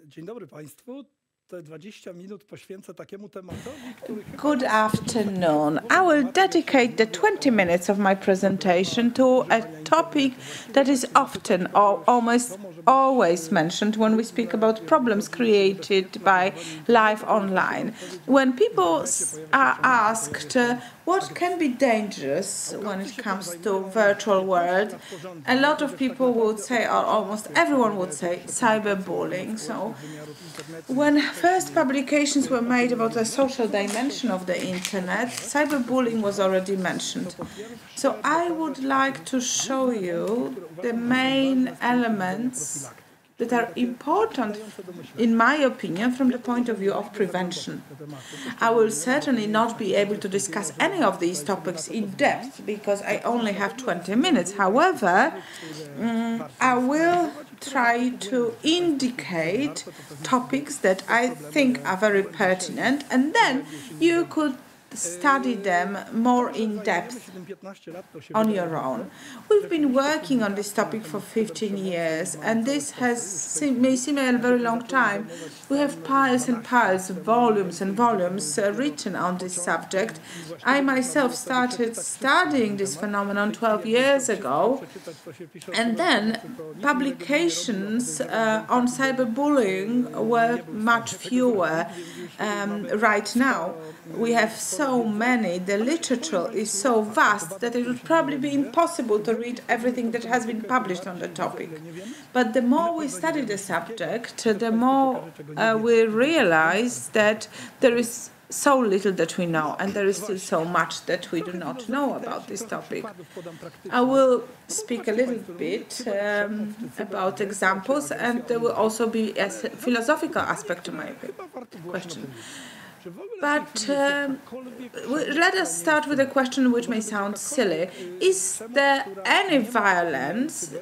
Dzień dobry Państwu. Te 20 minut poświęcę takiemu tematowi, który... Good afternoon. I will dedicate the 20 minutes of my presentation to a topic that is often or almost always mentioned when we speak about problems created by life online. When people are asked what can be dangerous when it comes to virtual world, a lot of people would say, or almost everyone would say, cyberbullying. So when first publications were made about the social dimension of the internet, cyberbullying was already mentioned. So I would like to show you the main elements that are important, in my opinion, from the point of view of prevention. I will certainly not be able to discuss any of these topics in depth because I only have 20 minutes. However, I will try to indicate topics that I think are very pertinent, and then you could study them more in depth on your own. We've been working on this topic for 15 years, and this may seem a very long time. We have piles and piles, volumes and volumes written on this subject. I myself started studying this phenomenon 12 years ago, and then publications on cyberbullying were much fewer. Right now, we have so many, the literature is so vast that it would probably be impossible to read everything that has been published on the topic. But the more we study the subject, the more we realize that there is so little that we know, and there is still so much that we do not know about this topic. I will speak a little bit about examples, and there will also be a philosophical aspect to my question. But let us start with a question which may sound silly. Is there any violence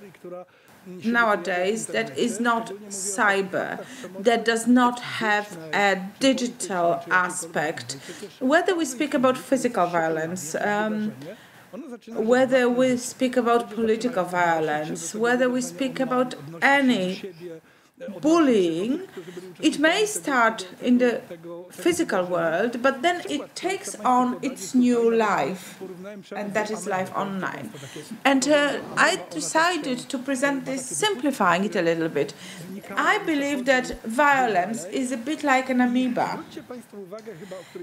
nowadays that is not cyber, that does not have a digital aspect? Whether we speak about physical violence, whether we speak about political violence, whether we speak about any bullying, it may start in the physical world, but then it takes on its new life, and that is life online. And I decided to present this, simplifying it a little bit. I believe that violence is a bit like an amoeba.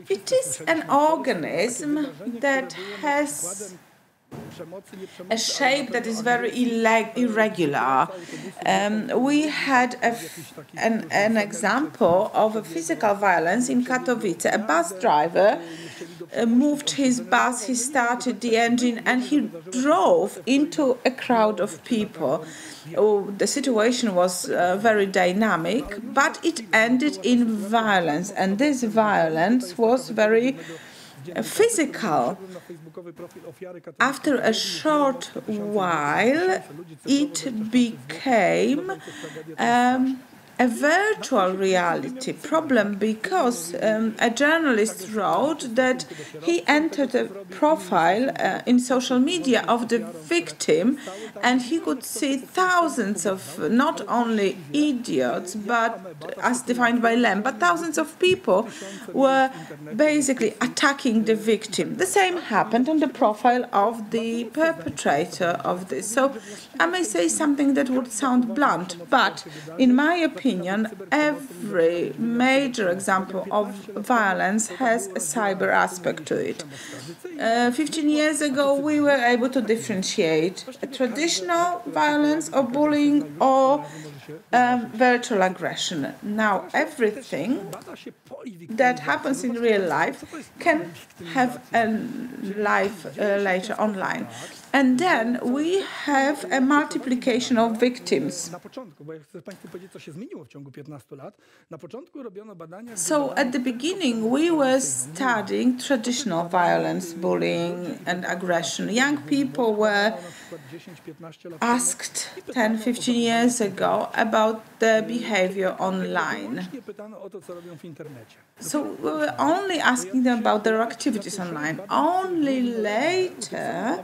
It is an organism that has a shape that is very irregular. We had an example of a physical violence in Katowice. A bus driver moved his bus, he started the engine, and he drove into a crowd of people. The situation was very dynamic, but it ended in violence, and this violence was very physical. After a short while, it became a virtual reality problem because a journalist wrote that he entered a profile in social media of the victim, and he could see thousands of not only idiots, but as defined by Lem, but thousands of people were basically attacking the victim. The same happened on the profile of the perpetrator of this. So I may say something that would sound blunt, but in my opinion, every major example of violence has a cyber aspect to it. 15 years ago, we were able to differentiate a traditional violence or bullying or virtual aggression. Now, everything that happens in real life can have a life later online. And then we have a multiplication of victims. So at the beginning, we were studying traditional violence, bullying and aggression. Young people were asked 10, 15 years ago about their behavior online. So we were only asking them about their activities online. Only later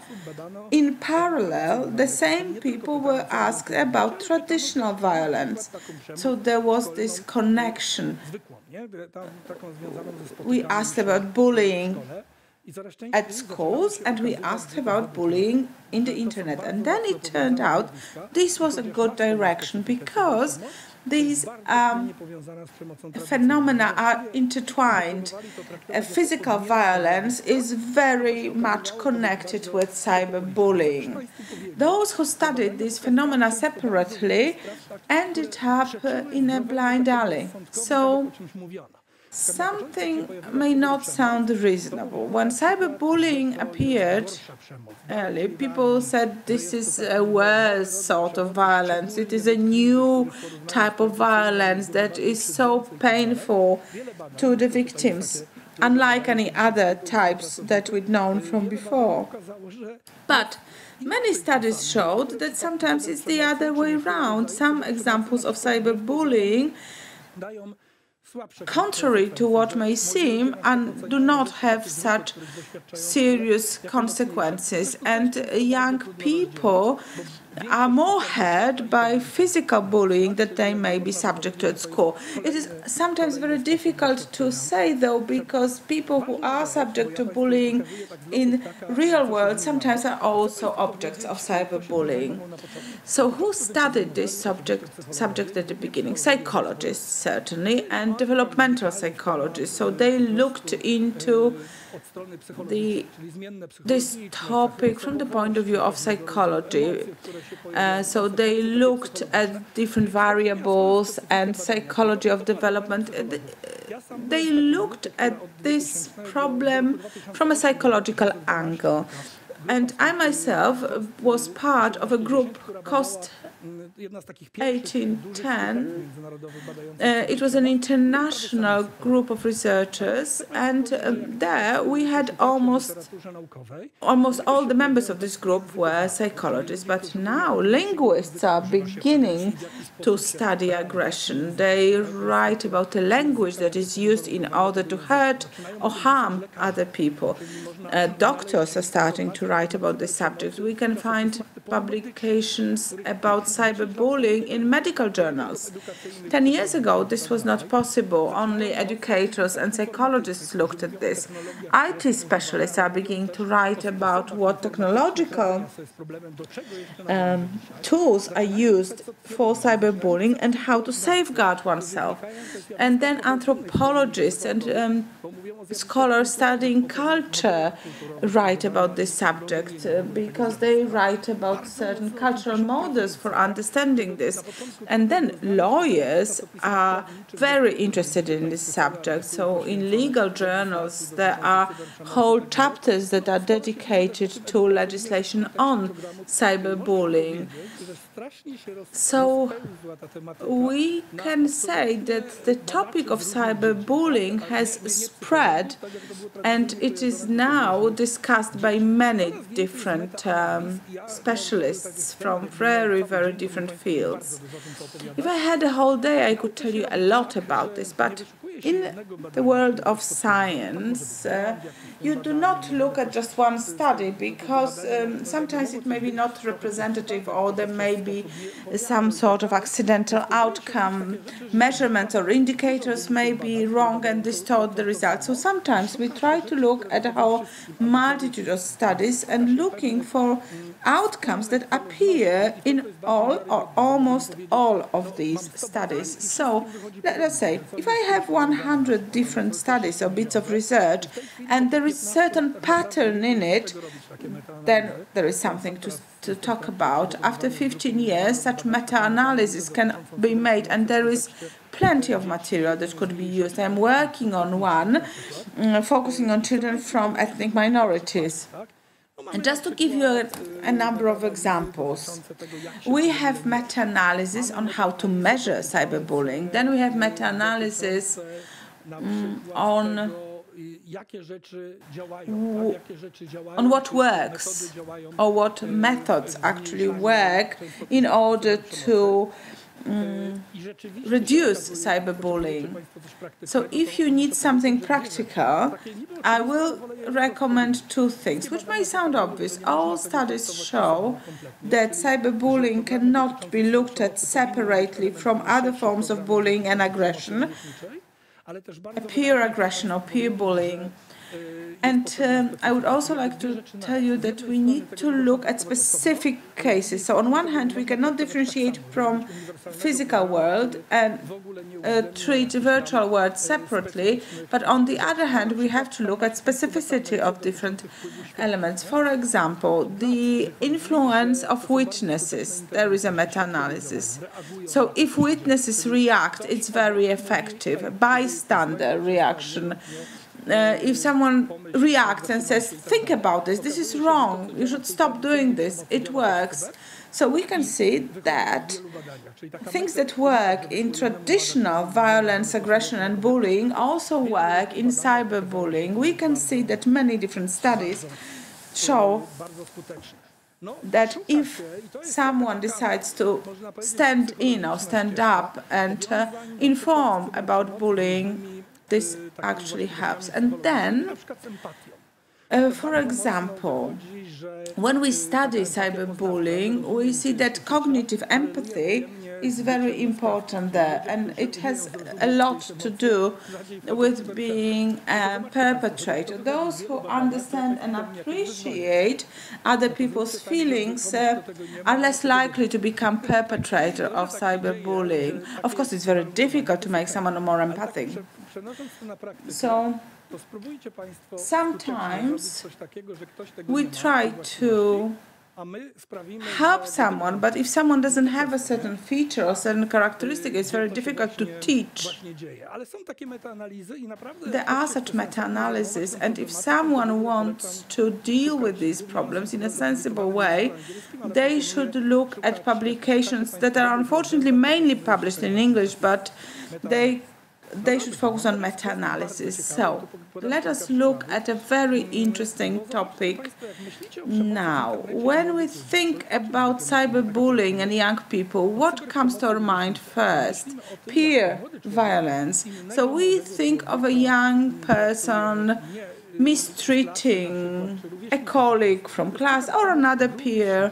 in parallel, the same people were asked about traditional violence. So there was this connection. We asked about bullying at schools, and we asked about bullying in the internet. And then it turned out this was a good direction, because these phenomena are intertwined. Physical violence is very much connected with cyberbullying. Those who studied these phenomena separately ended up in a blind alley. So something may not sound reasonable. When cyberbullying appeared early, people said this is a worse sort of violence. It is a new type of violence that is so painful to the victims, unlike any other types that we'd known from before. But many studies showed that sometimes it's the other way around. Some examples of cyberbullying, contrary to what may seem, and do not have such serious consequences. And young people are more hurt by physical bullying that they may be subject to at school. It is sometimes very difficult to say, though, because people who are subject to bullying in real world sometimes are also objects of cyberbullying. So who studied this subject at the beginning? Psychologists, certainly, and developmental psychologists. So they looked into this topic from the point of view of psychology. So they looked at different variables and psychology of development. They looked at this problem from a psychological angle. And I myself was part of a group called 1810. It was an international group of researchers, and there we had almost all the members of this group were psychologists. But now linguists are beginning to study aggression. They write about a language that is used in order to hurt or harm other people. Doctors are starting to write about this subject. We can find publications about cyberbullying in medical journals. 10 years ago, this was not possible. Only educators and psychologists looked at this. IT specialists are beginning to write about what technological tools are used for cyberbullying and how to safeguard oneself. And then anthropologists and scholars studying culture write about this subject because they write about certain cultural models for understanding this. And then lawyers are very interested in this subject. So in legal journals, there are whole chapters that are dedicated to legislation on cyberbullying. So we can say that the topic of cyberbullying has spread, and it is now discussed by many different specialists from very, very different fields. If I had a whole day, I could tell you a lot about this, but in the world of science, you do not look at just one study, because sometimes it may be not representative, or there may be some sort of accidental outcome. Measurements or indicators may be wrong and distort the results. So sometimes we try to look at a whole multitude of studies and looking for outcomes that appear in all or almost all of these studies. So let's say, if I have 100 different studies or bits of research, and there is a certain pattern in it, then there is something to talk about. After 15 years, such meta-analysis can be made, and there is plenty of material that could be used. I'm working on one focusing on children from ethnic minorities. And just to give you a number of examples, we have meta-analysis on how to measure cyberbullying. Then we have meta-analysis on what works, or what methods actually work in order to reduce cyberbullying. So if you need something practical, I will recommend two things, which may sound obvious. All studies show that cyberbullying cannot be looked at separately from other forms of bullying and aggression, peer aggression or peer bullying. And I would also like to tell you that we need to look at specific cases. So on one hand, we cannot differentiate from physical world and treat virtual world separately, but on the other hand, we have to look at specificity of different elements. For example, the influence of witnesses. There is a meta-analysis. So if witnesses react, it's very effective. Bystander reaction. If someone reacts and says, think about this, this is wrong, you should stop doing this, it works. So we can see that things that work in traditional violence, aggression and bullying also work in cyberbullying. We can see that many different studies show that if someone decides to stand in or stand up and inform about bullying, this actually helps. And then, for example, when we study cyberbullying, we see that cognitive empathy is very important there, and it has a lot to do with being a perpetrator. Those who understand and appreciate other people's feelings are less likely to become perpetrator of cyberbullying. Of course, it's very difficult to make someone more empathic. So sometimes we try to help someone, but if someone doesn't have a certain feature or certain characteristic, it's very difficult to teach. There are such meta-analyses, and if someone wants to deal with these problems in a sensible way, they should look at publications that are unfortunately mainly published in English, but they should focus on meta-analysis. So let us look at a very interesting topic now. When we think about cyberbullying and young people, what comes to our mind first? Peer violence. So we think of a young person mistreating a colleague from class or another peer.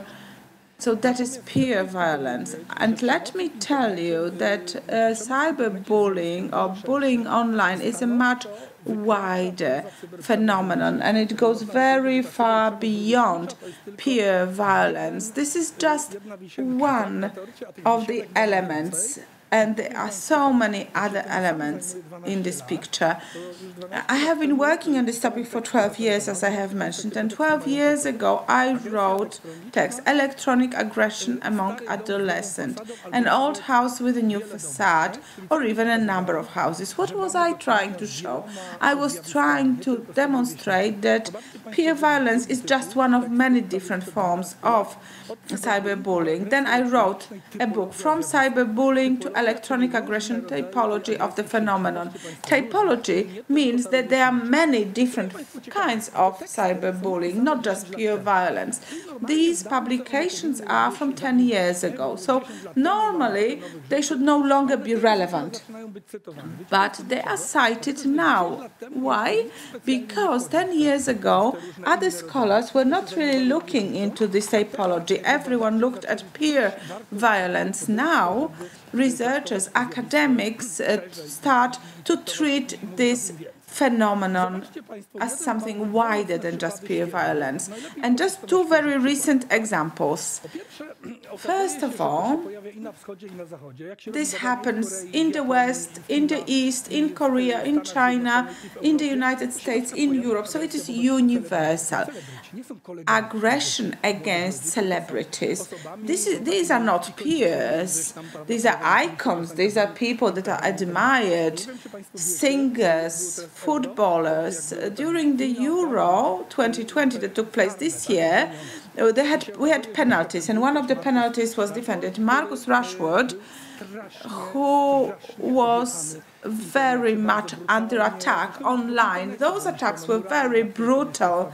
So that is peer violence. And let me tell you that cyberbullying or bullying online is a much wider phenomenon, and it goes very far beyond peer violence. This is just one of the elements, and there are so many other elements in this picture. I have been working on this topic for 12 years, as I have mentioned, and 12 years ago I wrote text, Electronic Aggression Among Adolescents, an old house with a new facade, or even a number of houses. What was I trying to show? I was trying to demonstrate that peer violence is just one of many different forms of cyberbullying. Then I wrote a book, From Cyberbullying to Electronic Aggression, Typology of the Phenomenon. Typology means that there are many different kinds of cyberbullying, not just pure violence. These publications are from 10 years ago, so normally they should no longer be relevant. But they are cited now. Why? Because 10 years ago, other scholars were not really looking into this typology. Everyone looked at peer violence. Now, researchers, academics start to treat this phenomenon as something wider than just peer violence. And just two very recent examples. First of all, this happens in the West, in the East, in Korea, in China, in the United States, in Europe, so it is universal. Aggression against celebrities. These are not peers, these are icons, these are people that are admired, singers, footballers. During the Euro 2020 that took place this year, we had penalties, and one of the penalties was defended. Marcus Rashford who was very much under attack online. Those attacks were very brutal.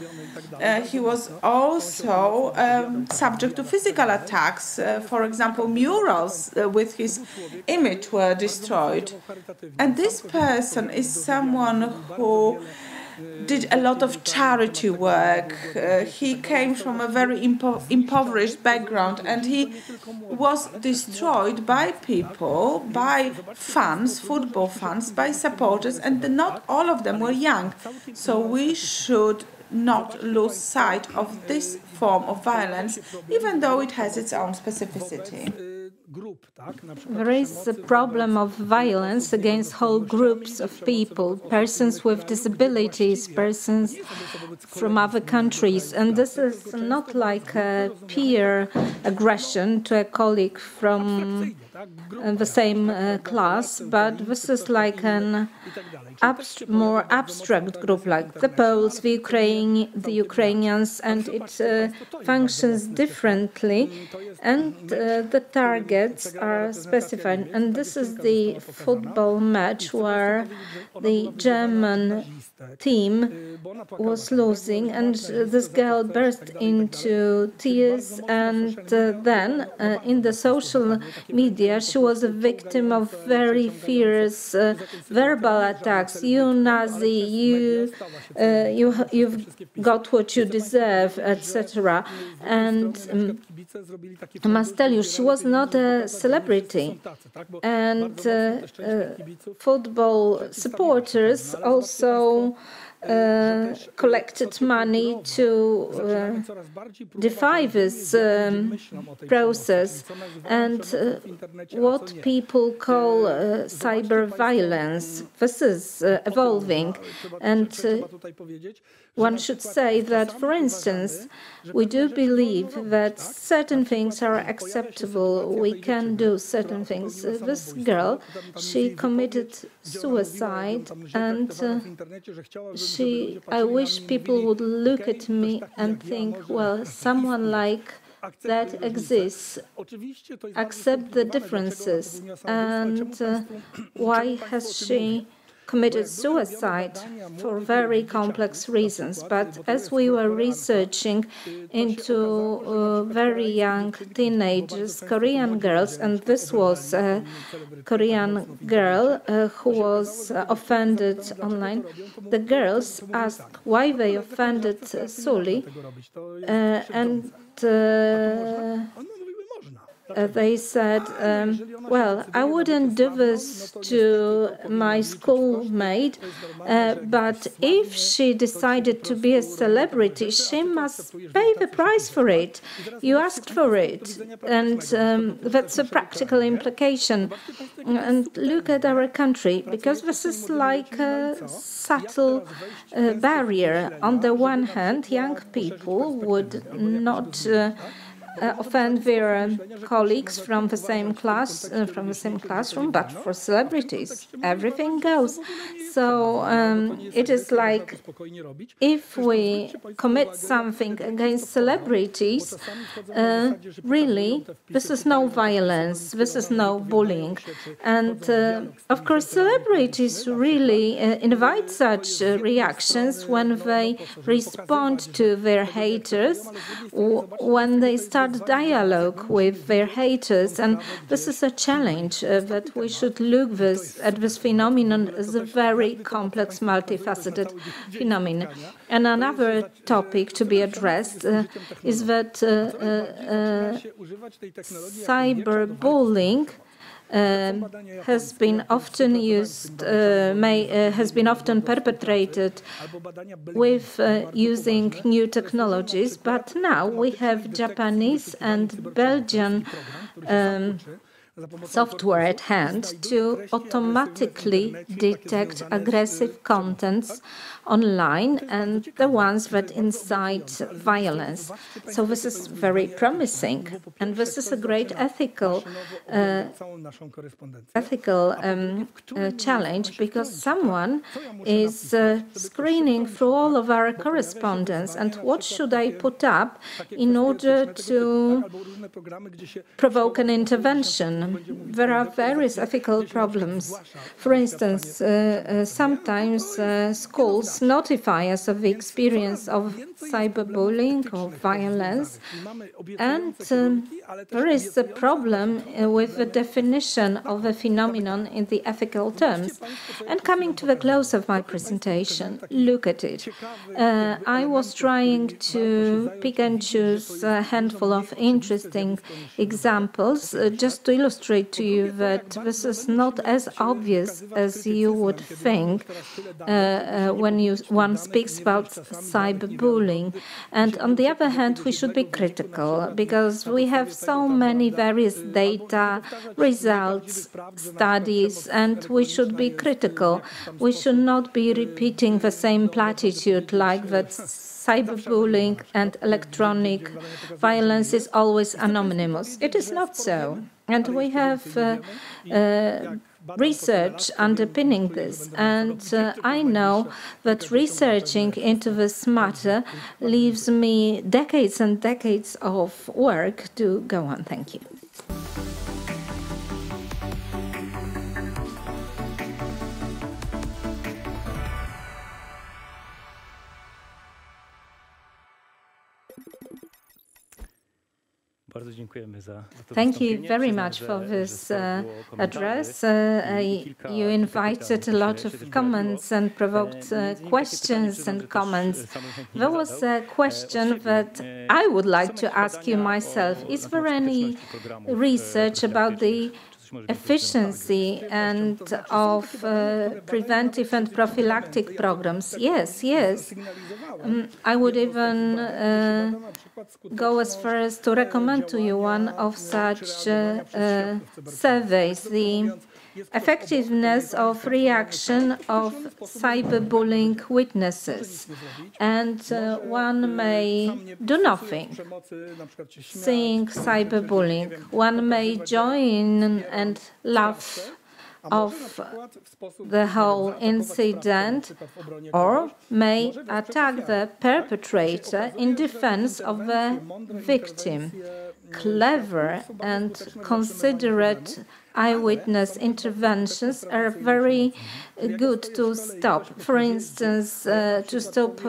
He was also subject to physical attacks. For example, murals with his image were destroyed. And this person is someone who did a lot of charity work. He came from a very impoverished background, and he was destroyed by people, by fans, football fans, by supporters, and not all of them were young. So we should not lose sight of this form of violence, even though it has its own specificity. There is a problem of violence against whole groups of people, persons with disabilities, persons from other countries. And this is not like a peer aggression to a colleague from the same class, but this is like an more abstract group, like the Poles, the Ukrainians, and it functions differently, and the targets are specified. And this is the football match where the German team was losing, and this girl burst into tears, and then in the social media she was a victim of very fierce verbal attacks. You Nazi, you've got what you deserve, etc. And I must tell you, she was not a celebrity, and football supporters also collected money to defy this process and what people call cyber violence. This is evolving, and one should say that, for instance, we do believe that certain things are acceptable. We can do certain things. This girl, she committed suicide, and I wish people would look at me and think, well, someone like that exists, accept the differences, and why has she committed suicide? For very complex reasons. But as we were researching into very young teenagers, Korean girls, and this was a Korean girl who was offended online, the girls asked why they offended Suli, and they said, well, I wouldn't do this to my schoolmate, but if she decided to be a celebrity, she must pay the price for it. You asked for it, and that's a practical implication. And look at our country, because this is like a subtle barrier. On the one hand, young people would not offend their colleagues from the same class, from the same classroom, but for celebrities, everything goes. So it is like if we commit something against celebrities, really, this is no violence, this is no bullying. And of course, celebrities really invite such reactions when they respond to their haters, when they start dialogue with their haters, and this is a challenge that we should look at this phenomenon as a very complex, multifaceted phenomenon. And another topic to be addressed is that cyberbullying has been often used, has been often perpetrated with using new technologies, but now we have Japanese and Belgian software at hand to automatically detect aggressive contents online and the ones that incite violence. So this is very promising, and this is a great ethical challenge, because someone is screening through all of our correspondence, and what should I put up in order to provoke an intervention? There are various ethical problems. For instance, sometimes schools notify us of the experience of cyberbullying or violence, and there is a problem with the definition of a phenomenon in the ethical terms. And coming to the close of my presentation, look at it. I was trying to pick and choose a handful of interesting examples just to illustrate to you that this is not as obvious as you would think when one speaks about cyberbullying. And on the other hand, we should be critical, because we have so many various data, results, studies, and we should be critical. We should not be repeating the same platitude like that cyberbullying and electronic violence is always anonymous. It is not so. And we have research underpinning this. And I know that researching into this matter leaves me decades and decades of work to go on. Thank you. Thank you very much for this address. You invited a lot of comments and provoked questions and comments. There was a question that I would like to ask you myself. Is there any research about the efficiency and of preventive and prophylactic programs? Yes, yes. I would even go as far as to recommend to you one of such surveys, the effectiveness of reaction of cyberbullying witnesses. And one may do nothing, seeing cyberbullying. One may join and laugh of the whole incident, or may attack the perpetrator in defense of the victim. Clever and considerate eyewitness interventions are very good to stop. For instance, to stop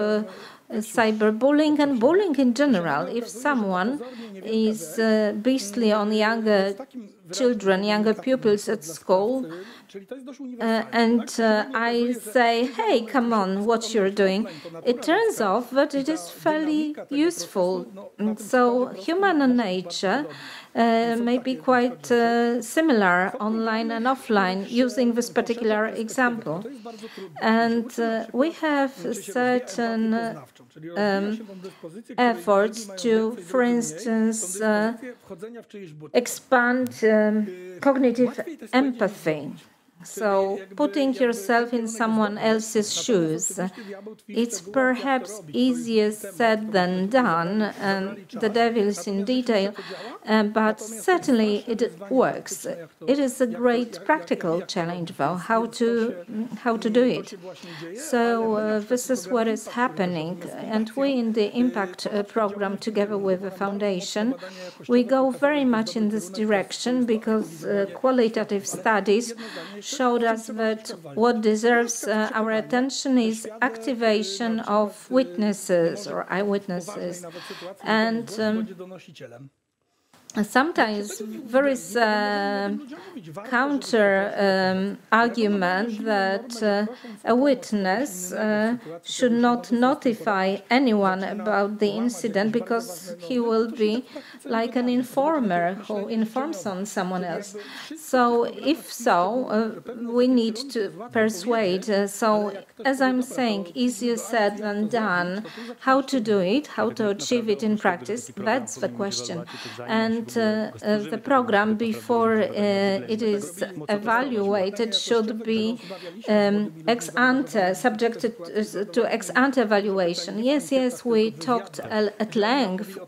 cyberbullying and bullying in general. If someone is beastly on younger children, younger pupils at school, and I say, hey, come on, what you're doing, it turns out that it is fairly useful. So human nature may be quite similar online and offline, using this particular example. And we have certain efforts to, for instance, expand cognitive empathy. So, putting yourself in someone else's shoes, it's perhaps easier said than done, and the devil is in detail, but certainly it works. It is a great practical challenge, though, how to do it. So, this is what is happening, and we in the Impact program, together with the Foundation, we go very much in this direction, because qualitative studies showed us that what deserves our attention is activation of witnesses or eyewitnesses. And sometimes there is a counter argument that a witness should not notify anyone about the incident, because he will be like an informer who informs on someone else. So if so, we need to persuade. So as I'm saying, easier said than done. How to do it, how to achieve it in practice, that's the question. And and the program, before it is evaluated, should be ex ante, subjected to ex ante evaluation. Yes, we talked at length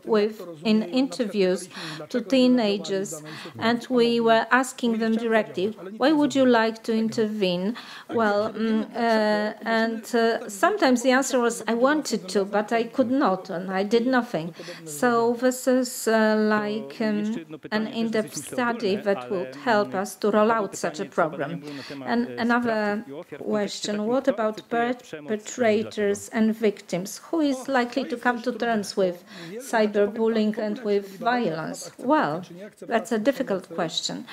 in interviews to teenagers, and we were asking them directly, why would you like to intervene? Well, and sometimes the answer was, I wanted to, but I could not, and I did nothing. So this is like an in-depth study that would help us to roll out such a program. And another question, what about perpetrators and victims? Who is likely to come to terms with cyberbullying and with violence? Well, that's a difficult question.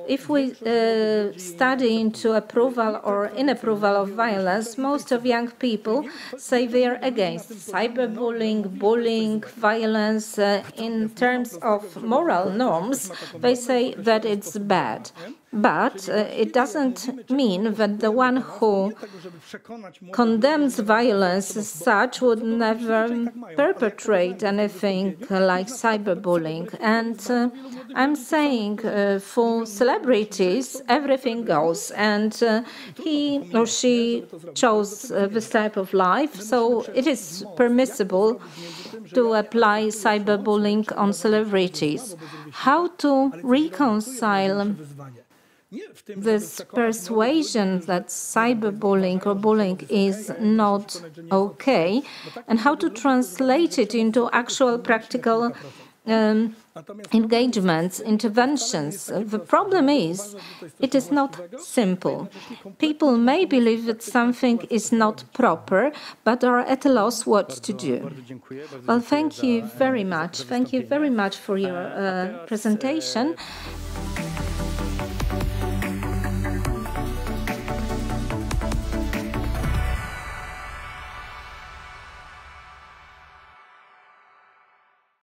If we study into approval or inapproval of violence, most of young people say they are against cyberbullying, bullying, violence. In terms of moral norms, they say that it's bad. But it doesn't mean that the one who condemns violence as such would never perpetrate anything like cyberbullying. And I'm saying for celebrities, everything goes. And he or she chose this type of life, so it is permissible to apply cyberbullying on celebrities. How to reconcile this persuasion that cyberbullying or bullying is not okay, and how to translate it into actual practical engagements, interventions. The problem is, it is not simple. People may believe that something is not proper, but are at a loss what to do. Well, thank you very much. Thank you very much for your presentation.